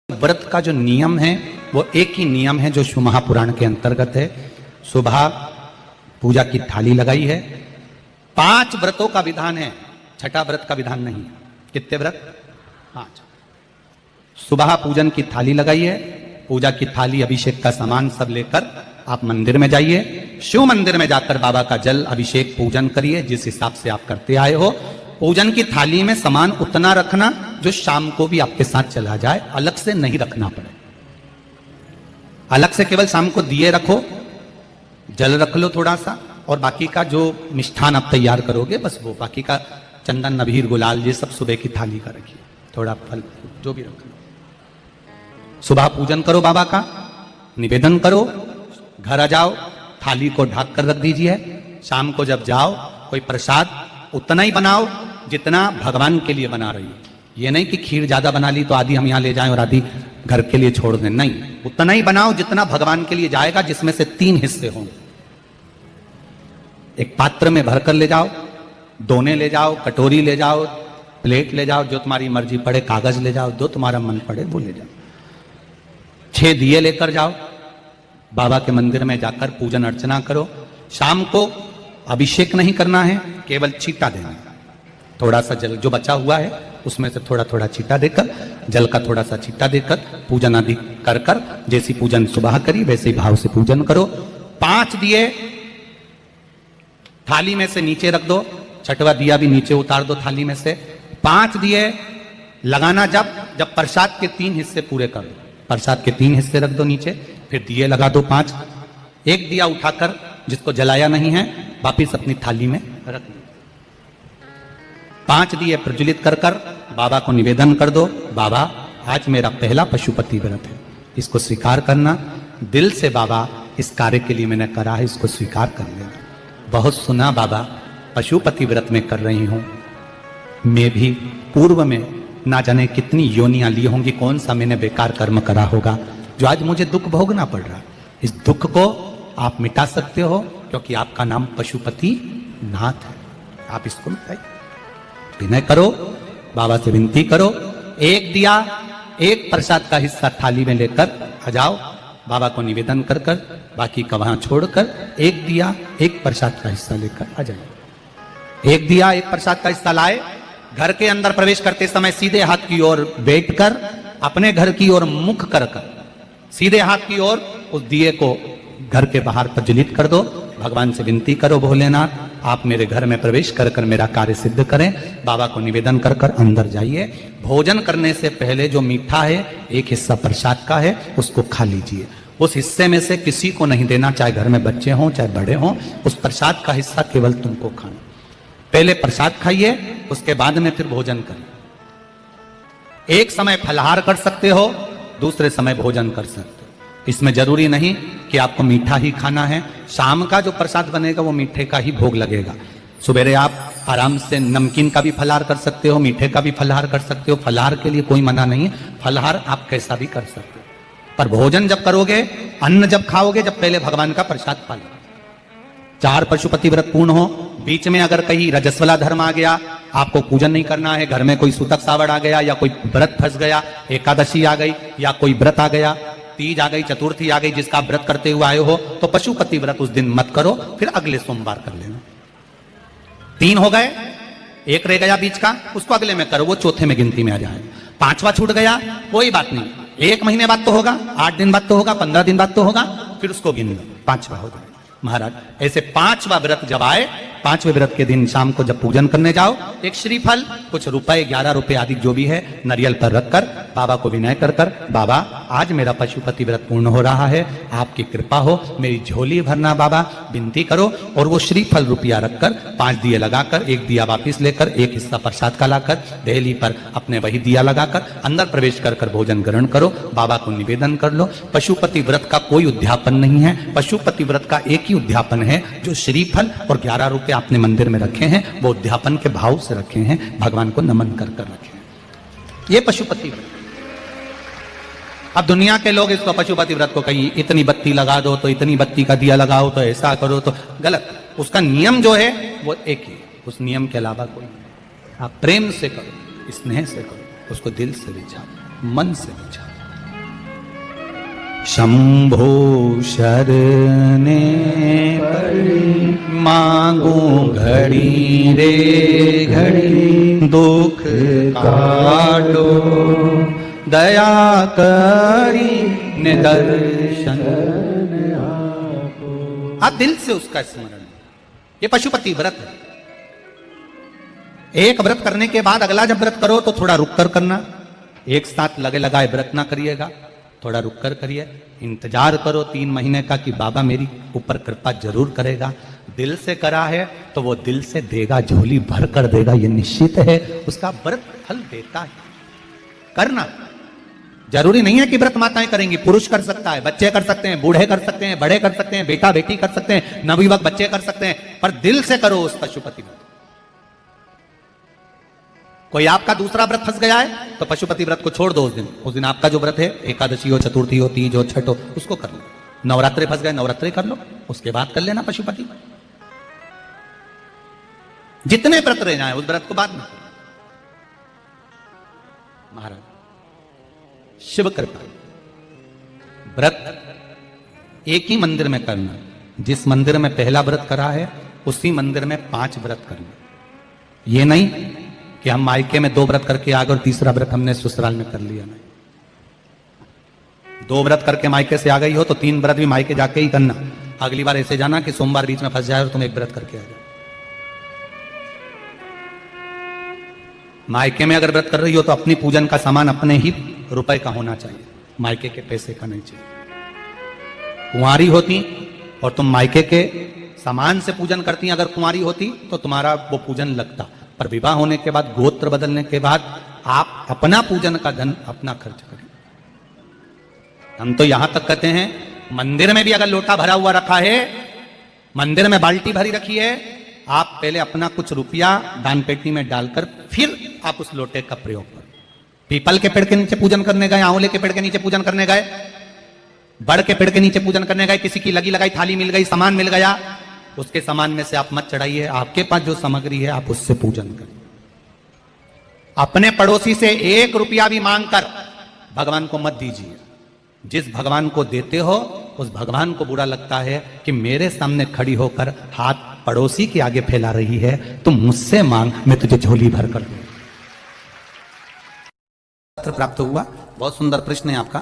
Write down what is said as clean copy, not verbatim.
व्रत का जो नियम है वो एक ही नियम है जो शिव महापुराण के अंतर्गत है। सुबह पूजा की थाली लगाई है। 5 व्रतों का विधान है, छठा व्रत का विधान नहीं। कितने व्रत? 5। सुबह पूजन की थाली लगाई है। पूजा की थाली, अभिषेक का सामान सब लेकर आप मंदिर में जाइए। शिव मंदिर में जाकर बाबा का जल अभिषेक पूजन करिए जिस हिसाब से आप करते आए हो। पूजन की थाली में सामान उतना रखना जो शाम को भी आपके साथ चला जाए, अलग से नहीं रखना पड़े। अलग से केवल शाम को दिए रखो, जल रख लो थोड़ा सा, और बाकी का जो मिष्ठान आप तैयार करोगे बस वो, बाकी का चंदन नबीर गुलाल ये सब सुबह की थाली का रखिए, थोड़ा फल जो भी रख लो। सुबह पूजन करो, बाबा का निवेदन करो, घर आ जाओ, थाली को ढक कर रख दीजिए। शाम को जब जाओ कोई प्रसाद उतना ही बनाओ जितना भगवान के लिए बना रही है। ये नहीं कि खीर ज्यादा बना ली तो आधी हम यहां ले जाएं और आधी घर के लिए छोड़ दें, नहीं, उतना ही बनाओ जितना भगवान के लिए जाएगा, जिसमें से 3 हिस्से हों। एक पात्र में भरकर ले जाओ, दोने ले जाओ, कटोरी ले जाओ, प्लेट ले जाओ, जो तुम्हारी मर्जी पड़े, कागज ले जाओ, जो तुम्हारा मन पड़े वो ले जाओ। 6 दिए लेकर जाओ, बाबा के मंदिर में जाकर पूजन अर्चना करो। शाम को अभिषेक नहीं करना है, केवल छींटा देना है। थोड़ा सा जल जो बचा हुआ है उसमें से थोड़ा थोड़ा छींटा देकर, जल का थोड़ा सा छींटा देकर पूजन आदि कर कर, जैसी पूजन सुबह करी वैसे ही भाव से पूजन करो। 5 दिए थाली में से नीचे रख दो, 6वां दिया भी नीचे उतार दो थाली में से। 5 दिए लगाना जब प्रसाद के 3 हिस्से पूरे कर दो, प्रसाद के 3 हिस्से रख दो नीचे, फिर दिए लगा दो 5। एक दिया उठाकर जिसको जलाया नहीं है वापिस अपनी थाली में रख दो। 5 दिए प्रज्वलित कर कर बाबा को निवेदन कर दो, बाबा आज मेरा पहला पशुपति व्रत है, इसको स्वीकार करना। दिल से बाबा इस कार्य के लिए मैंने करा है, इसको स्वीकार कर लेना। बहुत सुना बाबा पशुपति व्रत में कर रही हूं, मैं भी पूर्व में ना जाने कितनी योनियां ली होंगी, कौन सा मैंने बेकार कर्म करा होगा जो आज मुझे दुख भोगना पड़ रहा। इस दुख को आप मिटा सकते हो क्योंकि आपका नाम पशुपति नाथ है। आप इसको मिटाइए, विनय करो, बाबा से विनती करो। एक दिया, एक प्रसाद का हिस्सा थाली में लेकर आ जाओ, बाबा को निवेदन कर कर, बाकी का वहां छोड़कर एक दिया, एक प्रसाद का हिस्सा लेकर आ जाए। एक दिया, एक प्रसाद का हिस्सा लाए, घर के अंदर प्रवेश करते समय सीधे हाथ की ओर बैठकर, अपने घर की ओर मुख कर कर सीधे हाथ की ओर उस दिए को घर के बाहर प्रज्वलित कर दो। भगवान से विनती करो, भोलेनाथ आप मेरे घर में प्रवेश कर कर मेरा कार्य सिद्ध करें। बाबा को निवेदन कर कर अंदर जाइए। भोजन करने से पहले जो मीठा है, एक हिस्सा प्रसाद का है, उसको खा लीजिए। उस हिस्से में से किसी को नहीं देना, चाहे घर में बच्चे हों चाहे बड़े हों। उस प्रसाद का हिस्सा केवल तुमको खाना। पहले प्रसाद खाइए, उसके बाद में फिर भोजन करिए। एक समय फलाहार कर सकते हो, दूसरे समय भोजन कर सकते हो। इसमें जरूरी नहीं कि आपको मीठा ही खाना है। शाम का जो प्रसाद बनेगा वो मीठे का ही भोग लगेगा। सुबेरे आप आराम से नमकीन का भी फलाहार कर सकते हो, मीठे का भी फलाहार कर सकते हो। फलाहार के लिए कोई मना नहीं है, फलाहार आप कैसा भी कर सकते हो। पर भोजन जब करोगे, अन्न जब खाओगे, जब पहले भगवान का प्रसाद खा लो। 4 पशुपति व्रत पूर्ण हो। बीच में अगर कहीं रजस्वला धर्म आ गया, आपको पूजन नहीं करना है, घर में कोई सूतक सावड़ आ गया, या कोई व्रत फंस गया, एकादशी आ गई, या कोई व्रत आ गया, तीज आ गई, चतुर्थी आ गई, जिसका आप व्रत करते हुए आए हो, तो पशुपति व्रत उस दिन मत करो, फिर अगले सोमवार कर लेना। 3 हो गए, एक रह गया बीच का, उसको अगले में करो, वो चौथे में गिनती में आ जाए। 5वां छूट गया, कोई बात नहीं, 1 महीने बाद तो होगा, 8 दिन बाद तो होगा, 15 दिन बाद तो होगा, फिर उसको गिन लो, 5वां हो जाए। महाराज ऐसे 5वां व्रत जब आए, 5वें व्रत के दिन शाम को जब पूजन करने जाओ, एक श्रीफल, कुछ रुपए, 11 रुपए आदि जो भी है, नारियल पर रखकर बाबा को विनय कर कर, बाबा आज मेरा पशुपति व्रत पूर्ण हो रहा है, आपकी कृपा हो, मेरी झोली भरना बाबा, विनती करो। और वो श्रीफल रुपया रखकर 5 दिए लगाकर, एक दिया वापिस लेकर, एक हिस्सा प्रसाद का लाकर देहली पर अपने वही दिया लगाकर अंदर प्रवेश कर कर भोजन ग्रहण करो। बाबा को निवेदन कर लो। पशुपति व्रत का कोई उद्यापन नहीं है, पशुपति व्रत का एक ही उद्यापन है, जो श्रीफल और 11 रुपए आपने मंदिर में रखे हैं, वो उद्यापन के भाव से रखे हैं, भगवान को नमन कर कर रखे हैं। ये पशुपति व्रत। अब दुनिया के लोग इसको पशुपति व्रत को कहीं इतनी बत्ती लगा दो, तो इतनी बत्ती का दिया लगाओ, तो ऐसा करो, तो गलत। उसका नियम जो है वो एक ही, उस नियम के अलावा कोई नहीं। आप प्रेम से करो, स्नेह से करो, उसको दिल से विचारो, मन से विचारो। शंभो शरणे पड़ी मांगू घड़ी रे घड़ी दुख काटो दया करी निदर्शन। आप दिल से उसका स्मरण, ये पशुपति व्रत है। एक व्रत करने के बाद अगला जब व्रत करो तो थोड़ा रुक कर करना, एक साथ लगे लगाए व्रत ना करिएगा, थोड़ा रुक कर करिए, इंतजार करो 3 महीने का कि बाबा मेरी ऊपर कृपा जरूर करेगा। दिल से करा है तो वो दिल से देगा, झोली भर कर देगा, ये निश्चित है, उसका व्रत फल देता है। करना जरूरी नहीं है कि व्रत माताएं करेंगी, पुरुष कर सकता है, बच्चे कर सकते हैं, बूढ़े कर सकते हैं, बड़े कर सकते हैं, बेटा बेटी कर सकते हैं, नवयुवक बच्चे कर सकते हैं, पर दिल से करो उस पशुपति व्रत। कोई आपका दूसरा व्रत फंस गया है तो पशुपति व्रत को छोड़ दो। उस दिन आपका जो व्रत है, एकादशी हो, चतुर्थी हो, तीज हो, छठ हो, उसको कर लो। नवरात्रे फंस गए, नवरात्रे कर लो, उसके बाद कर लेना पशुपति। जितने व्रत रह जाए उस व्रत को बाद में। महाराज शिव कृपा, व्रत एक ही मंदिर में करना। जिस मंदिर में पहला व्रत करा है उसी मंदिर में 5 व्रत करना। ये नहीं कि हम मायके में 2 व्रत करके आ गए और तीसरा व्रत हमने ससुराल में कर लिया। नहीं, 2 व्रत करके मायके से आ गई हो तो 3 व्रत भी मायके जाके ही करना। अगली बार ऐसे जाना कि सोमवार बीच में फंस जाए और तुम 1 व्रत करके आ जाओ। मायके में अगर व्रत कर रही हो तो अपनी पूजन का सामान अपने ही रुपए का होना चाहिए, मायके के पैसे का नहीं चाहिए। कुंवारी होती और तुम मायके के सामान से पूजन करती, अगर कुंवारी होती तो तुम्हारा वो पूजन लगता, पर विवाह होने के बाद, गोत्र बदलने के बाद आप अपना पूजन का धन अपना खर्च करें। हम तो यहां तक कहते हैं मंदिर में भी अगर लोटा भरा हुआ रखा है, मंदिर में बाल्टी भरी रखी है, आप पहले अपना कुछ रुपया दान पेटी में डालकर फिर आप उस लोटे का प्रयोग करें। पीपल के पेड़ के नीचे पूजन करने गए, आंवले के पेड़ के नीचे पूजन करने गए, बड़ के पेड़ के नीचे पूजन करने गए, किसी की लगी लगाई थाली मिल गई, सामान मिल गया, उसके सामान में से आप मत चढ़ाइए। आपके पास जो सामग्री है आप उससे पूजन करें। अपने पड़ोसी से 1 रुपया भी मांगकर भगवान को मत दीजिए। जिस भगवान को देते हो उस भगवान को बुरा लगता है कि मेरे सामने खड़ी होकर हाथ पड़ोसी के आगे फैला रही है, तुम मुझसे मांग, मैं तुझे झोली भर कर दूं। प्राप्त हुआ। बहुत सुंदर प्रश्न है आपका।